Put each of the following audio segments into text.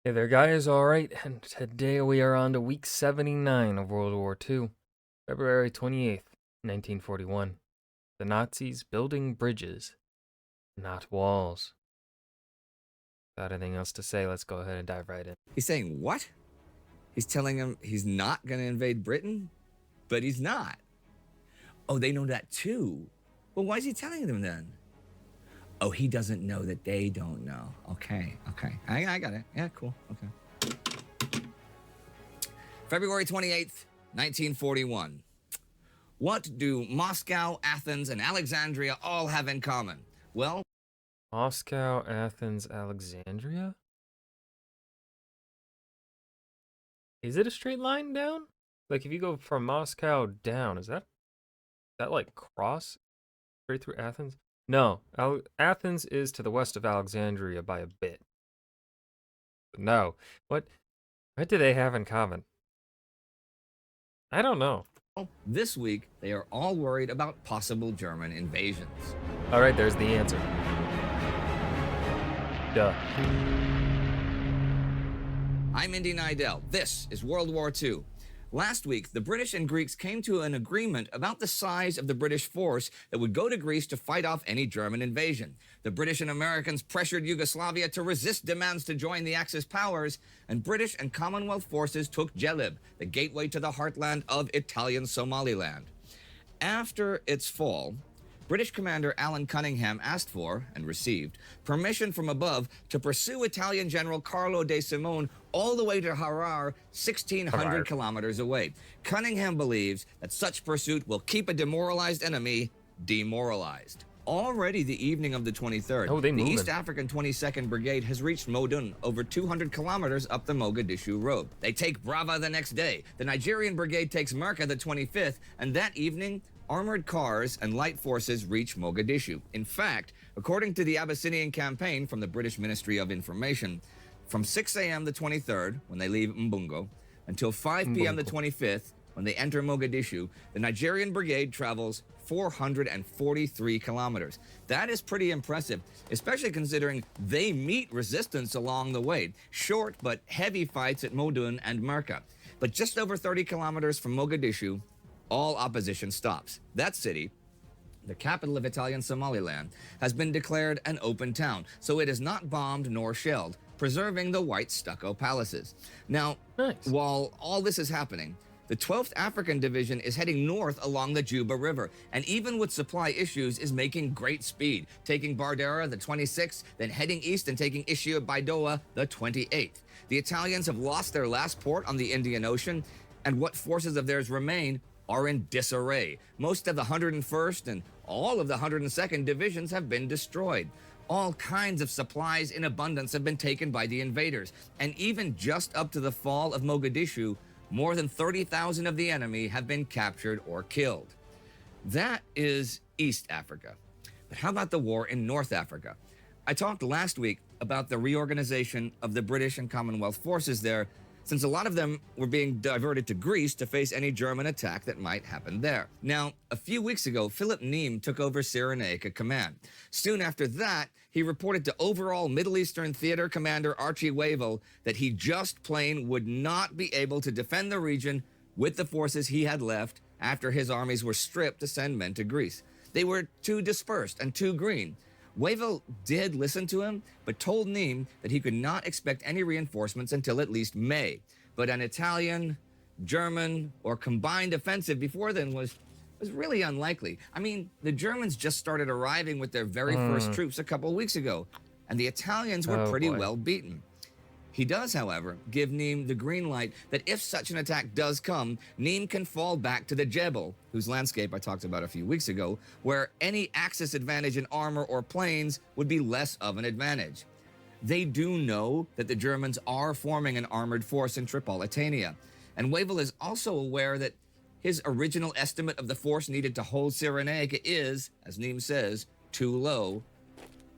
Hey there, guys. All right, and today we are on to week 79 of World War II, February 28th, 1941. The Nazis building bridges, not walls. Without anything else to say, let's go ahead and dive right in. He's saying what? He's telling him he's not going to invade Britain? But he's not. Oh, they know that too. Well, why is he telling them then? Oh, he doesn't know that they don't know. Okay. I got it. Yeah, cool. Okay. February 28th, 1941. What do Moscow, Athens, and Alexandria all have in common? Well, Moscow, Athens, Alexandria? Is it a straight line down? Like if you go from Moscow down, is that like cross straight through Athens? No, Athens is to the west of Alexandria by a bit. No. What do they have in common? I don't know. this week they are all worried about possible German invasions. All right, there's the answer. Duh. I'm Indy Nidell. This is World War II. Last week, the British and Greeks came to an agreement about the size of the British force that would go to Greece to fight off any German invasion. The British and Americans pressured Yugoslavia to resist demands to join the Axis powers, and British and Commonwealth forces took Jelib, the gateway to the heartland of Italian Somaliland. After its fall, British commander Alan Cunningham asked for, and received, permission from above to pursue Italian General Carlo de Simone all the way to Harar, 1,600 kilometers away. Cunningham believes that such pursuit will keep a demoralized enemy demoralized. Already the evening of the 23rd, the East African 22nd Brigade has reached Modun, over 200 kilometers up the Mogadishu road. They take Brava the next day. The Nigerian Brigade takes Merka the 25th, and that evening, armored cars and light forces reach Mogadishu. In fact, according to the Abyssinian campaign from the British Ministry of Information, from 6 a.m. the 23rd, when they leave Mbungo, until 5 p.m. the 25th, when they enter Mogadishu, the Nigerian Brigade travels 443 kilometers. That is pretty impressive, especially considering they meet resistance along the way. Short but heavy fights at Modun and Merka. But just over 30 kilometers from Mogadishu, all opposition stops. That city, the capital of Italian Somaliland, has been declared an open town, so it is not bombed nor shelled, preserving the white stucco palaces. Now, while all this is happening, the 12th African Division is heading north along the Juba River, and even with supply issues is making great speed, taking Bardera the 26th, then heading east and taking Ishia Baidoa the 28th. The Italians have lost their last port on the Indian Ocean, and what forces of theirs remain are in disarray. Most of the 101st and all of the 102nd Divisions have been destroyed. All kinds of supplies in abundance have been taken by the invaders, and even just up to the fall of Mogadishu, more than 30,000 of the enemy have been captured or killed. That is East Africa. But how about the war in North Africa? I talked last week about the reorganization of the British and Commonwealth forces there, since a lot of them were being diverted to Greece to face any German attack that might happen there. Now, a few weeks ago, Philip Neame took over Cyrenaica command. Soon after that, he reported to overall Middle Eastern Theater Commander Archie Wavell that he just plain would not be able to defend the region with the forces he had left after his armies were stripped to send men to Greece. They were too dispersed and too green. Wavell did listen to him, but told Neame that he could not expect any reinforcements until at least May. But an Italian, German, or combined offensive before then was really unlikely. I mean, the Germans just started arriving with their very first troops a couple weeks ago, and the Italians were pretty well beaten. He does, however, give Neame the green light that if such an attack does come, Neame can fall back to the Jebel, whose landscape I talked about a few weeks ago, where any Axis advantage in armor or planes would be less of an advantage. They do know that the Germans are forming an armored force in Tripolitania, and Wavell is also aware that his original estimate of the force needed to hold Cyrenaica is, as Neame says, too low,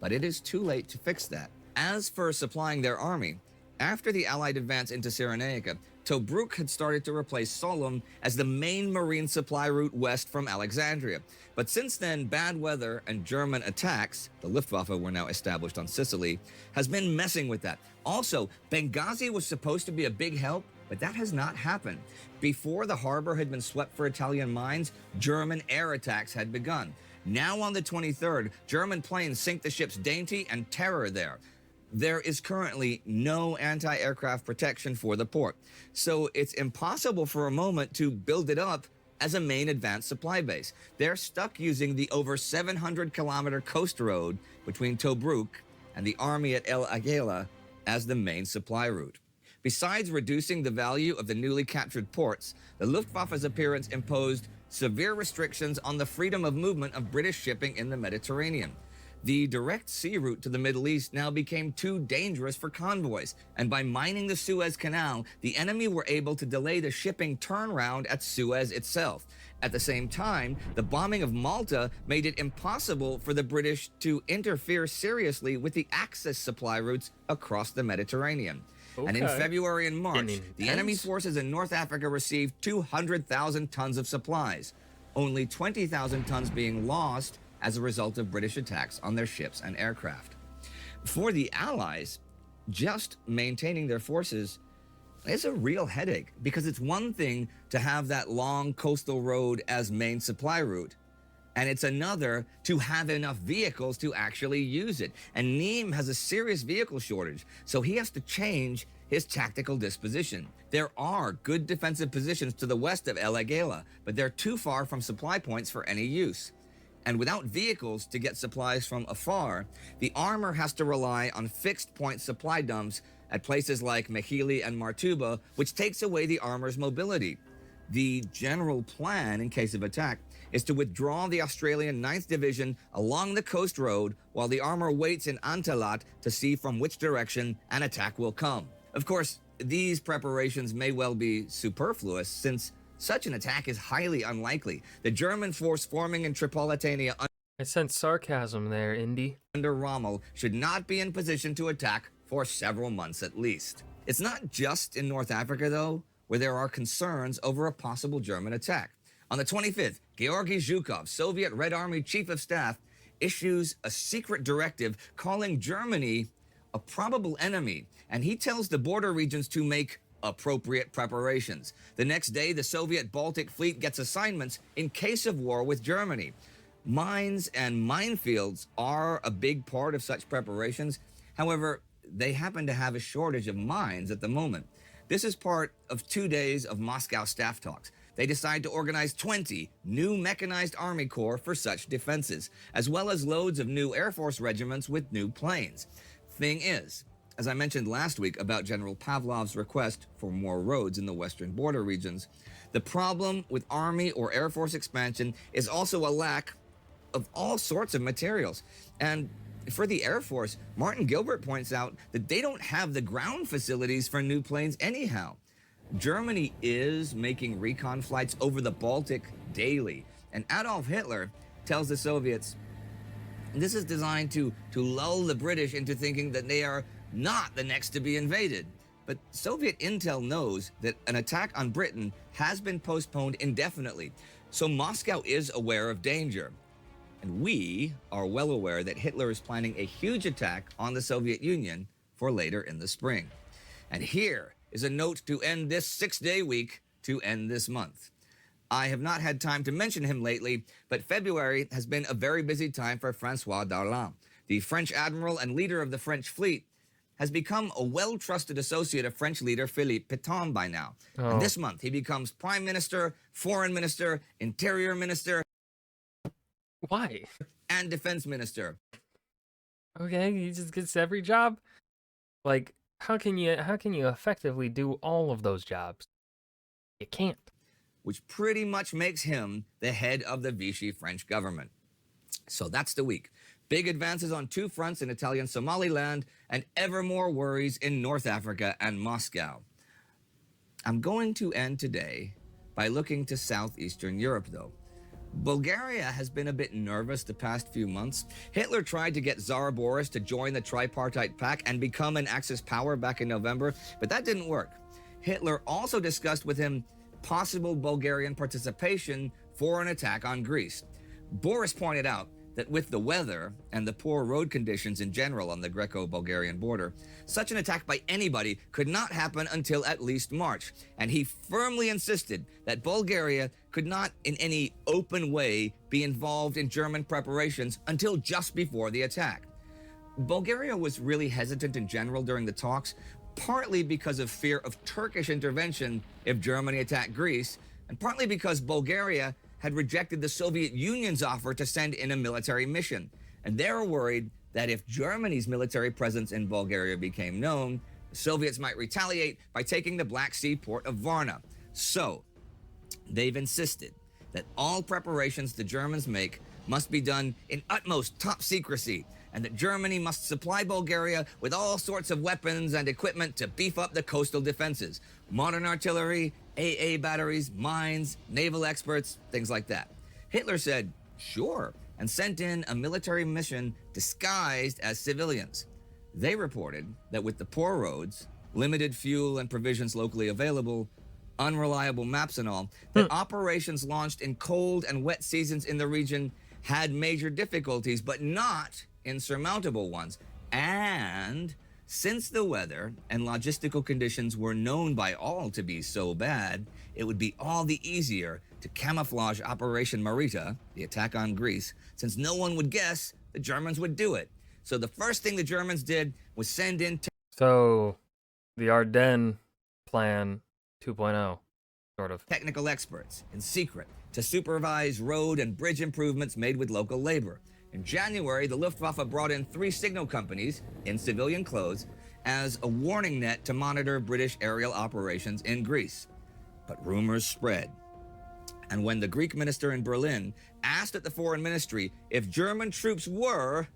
but it is too late to fix that. As for supplying their army, After the Allied advance into Cyrenaica, Tobruk had started to replace Solom as the main marine supply route west from Alexandria. But since then, bad weather and German attacks, the Luftwaffe were now established on Sicily, has been messing with that. Also, Benghazi was supposed to be a big help, but that has not happened. Before the harbor had been swept for Italian mines, German air attacks had begun. Now on the 23rd, German planes sink the ships Dainty and Terror there. There is currently no anti-aircraft protection for the port, so it's impossible for a moment to build it up as a main advanced supply base. They're stuck using the over 700-kilometer coast road between Tobruk and the army at El Agheila as the main supply route. Besides reducing the value of the newly captured ports, the Luftwaffe's appearance imposed severe restrictions on the freedom of movement of British shipping in the Mediterranean. The direct sea route to the Middle East now became too dangerous for convoys, and by mining the Suez Canal, the enemy were able to delay the shipping turnaround at Suez itself. At the same time, the bombing of Malta made it impossible for the British to interfere seriously with the Axis supply routes across the Mediterranean. And in February and March, the enemy forces in North Africa received 200,000 tons of supplies, only 20,000 tons being lost as a result of British attacks on their ships and aircraft. For the Allies, just maintaining their forces is a real headache, because it's one thing to have that long coastal road as main supply route, and it's another to have enough vehicles to actually use it. And Nîmes has a serious vehicle shortage, so he has to change his tactical disposition. There are good defensive positions to the west of El Agheila, but they're too far from supply points for any use. And without vehicles to get supplies from afar, the armor has to rely on fixed point supply dumps at places like Mehili and Martuba, which takes away the armor's mobility. The general plan in case of attack is to withdraw the Australian 9th Division along the coast road while the armor waits in Antalat to see from which direction an attack will come. Of course, these preparations may well be superfluous, since such an attack is highly unlikely. The German force forming in Tripolitania I sense sarcasm there, Indy. under Rommel should not be in position to attack for several months at least. It's not just in North Africa, though, where there are concerns over a possible German attack. On the 25th, Georgy Zhukov, Soviet Red Army Chief of Staff, issues a secret directive calling Germany a probable enemy, and he tells the border regions to make appropriate preparations. The next day, the Soviet Baltic Fleet gets assignments in case of war with Germany. Mines and minefields are a big part of such preparations. However, they happen to have a shortage of mines at the moment. This is part of 2 days of Moscow staff talks. They decide to organize 20 new mechanized Army Corps for such defenses, as well as loads of new Air Force regiments with new planes. Thing is, as I mentioned last week about General Pavlov's request for more roads in the western border regions, the problem with Army or Air Force expansion is also a lack of all sorts of materials. And for the Air Force, Martin Gilbert points out that they don't have the ground facilities for new planes anyhow. Germany is making recon flights over the Baltic daily, and Adolf Hitler tells the Soviets this is designed to lull the British into thinking that they are not the next to be invaded. But Soviet intel knows that an attack on Britain has been postponed indefinitely, so Moscow is aware of danger. And we are well aware that Hitler is planning a huge attack on the Soviet Union for later in the spring. And here is a note to end this 6-day week to end this month. I have not had time to mention him lately, but February has been a very busy time for François Darlan. The French admiral and leader of the French fleet has become a well-trusted associate of French leader Philippe Pétain by now. And this month, he becomes Prime Minister, Foreign Minister, Interior Minister, Why? and Defense Minister. Okay, he just gets every job? Like, how can you effectively do all of those jobs? You can't. Which pretty much makes him the head of the Vichy French government. So that's the week. Big advances on 2 fronts in Italian Somaliland, and ever more worries in North Africa and Moscow. I'm going to end today by looking to southeastern Europe, though. Bulgaria has been a bit nervous the past few months. Hitler tried to get Tsar Boris to join the tripartite pact and become an Axis power back in November, but that didn't work. Hitler also discussed with him possible Bulgarian participation for an attack on Greece. Boris pointed out that with the weather and the poor road conditions in general on the Greco-Bulgarian border, such an attack by anybody could not happen until at least March, and he firmly insisted that Bulgaria could not in any open way be involved in German preparations until just before the attack. Bulgaria was really hesitant in general during the talks, partly because of fear of Turkish intervention if Germany attacked Greece, and partly because Bulgaria had rejected the Soviet Union's offer to send in a military mission. And they were worried that if Germany's military presence in Bulgaria became known, the Soviets might retaliate by taking the Black Sea port of Varna. So, they've insisted that all preparations the Germans make must be done in utmost top secrecy, and that Germany must supply Bulgaria with all sorts of weapons and equipment to beef up the coastal defenses. Modern artillery, AA batteries, mines, naval experts, things like that. Hitler said, sure, and sent in a military mission disguised as civilians. They reported that with the poor roads, limited fuel and provisions locally available, unreliable maps and all, that operations launched in cold and wet seasons in the region had major difficulties, but not insurmountable ones. And since the weather and logistical conditions were known by all to be so bad, it would be all the easier to camouflage Operation Marita, the attack on Greece, since no one would guess the Germans would do it. So the first thing the Germans did was send in So, the Ardennes Plan 2.0, sort of. technical experts in secret to supervise road and bridge improvements made with local labor. In January, the Luftwaffe brought in 3 signal companies in civilian clothes as a warning net to monitor British aerial operations in Greece. But rumors spread. And when the Greek minister in Berlin asked at the foreign ministry if German troops were,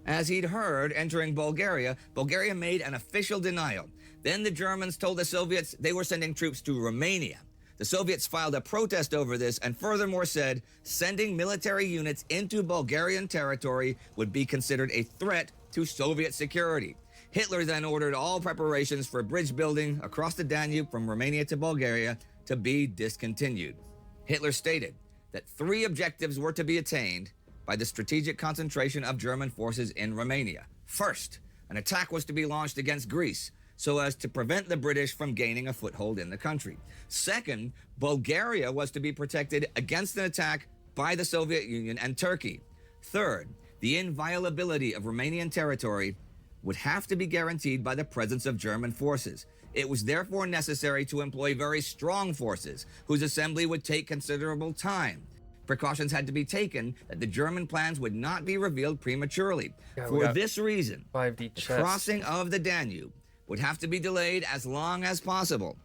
as he'd heard, entering Bulgaria, Bulgaria made an official denial. Then the Germans told the Soviets they were sending troops to Romania. The Soviets filed a protest over this and furthermore said sending military units into Bulgarian territory would be considered a threat to Soviet security. Hitler then ordered all preparations for bridge building across the Danube from Romania to Bulgaria to be discontinued. Hitler stated that 3 objectives were to be attained by the strategic concentration of German forces in Romania. First, an attack was to be launched against Greece, so as to prevent the British from gaining a foothold in the country. Second, Bulgaria was to be protected against an attack by the Soviet Union and Turkey. Third, the inviolability of Romanian territory would have to be guaranteed by the presence of German forces. It was therefore necessary to employ very strong forces, whose assembly would take considerable time. Precautions had to be taken that the German plans would not be revealed prematurely. For this reason, 5D the chess. crossing of the Danube would have to be delayed as long as possible.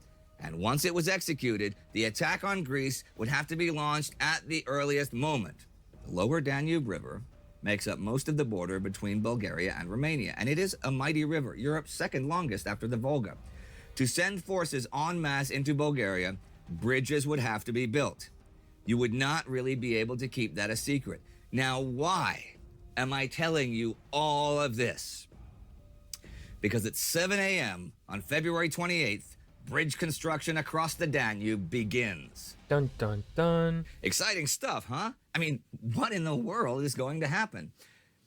And once it was executed, the attack on Greece would have to be launched at the earliest moment. The lower Danube River makes up most of the border between Bulgaria and Romania, and it is a mighty river, Europe's second longest after the Volga. To send forces en masse into Bulgaria, bridges would have to be built. You would not really be able to keep that a secret. Now, why am I telling you all of this? Because at 7 a.m. on February 28th, bridge construction across the Danube begins. Dun dun dun. Exciting stuff, huh? I mean, what in the world is going to happen?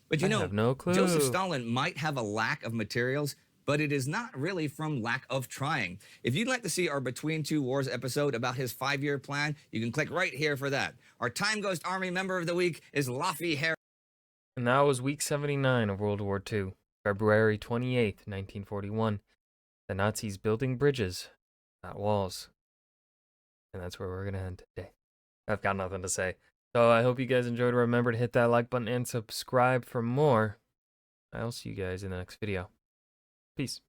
But you I know, have no clue. Joseph Stalin might have a lack of materials, but it is not really from lack of trying. If you'd like to see our Between Two Wars episode about his 5-year plan, you can click right here for that. Our Time Ghost Army member of the week is Laffy Harris. And that was week 79 of World War II, February 28th, 1941. The Nazis building bridges, not walls. And that's where we're going to end today. I've got nothing to say. So I hope you guys enjoyed. Remember to hit that like button and subscribe for more. I'll see you guys in the next video. Peace.